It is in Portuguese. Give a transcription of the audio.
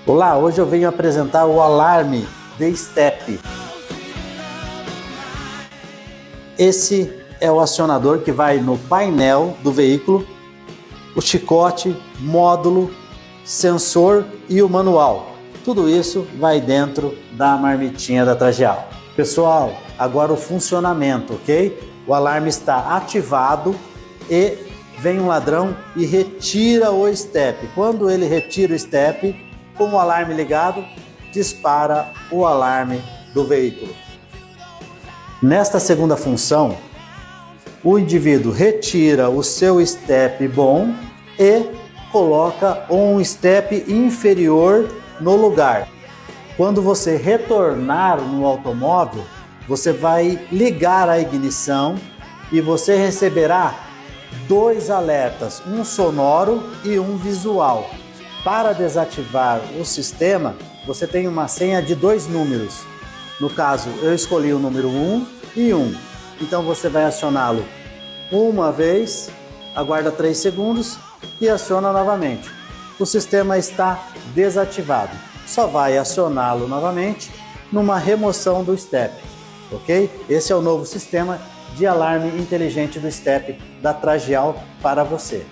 Olá, hoje eu venho apresentar o alarme de step. Esse é o acionador que vai no painel do veículo, o chicote, módulo, sensor e o manual. Tudo isso vai dentro da marmitinha da Trajeal. Pessoal, agora o funcionamento, ok? O alarme está ativado e vem um ladrão e retira o step. Quando ele retira o step, com o alarme ligado, dispara o alarme do veículo. Nesta segunda função, o indivíduo retira o seu step bom e coloca um step inferior no lugar. Quando você retornar no automóvel, você vai ligar a ignição e você receberá dois alertas, um sonoro e um visual. Para desativar o sistema, você tem uma senha de 2 números. No caso, eu escolhi o número 1 e 1. Então você vai acioná-lo uma vez, aguarda 3 segundos e aciona novamente. O sistema está desativado. Só vai acioná-lo novamente numa remoção do step, ok? Esse é o novo sistema de alarme inteligente do step da Trajeal para você.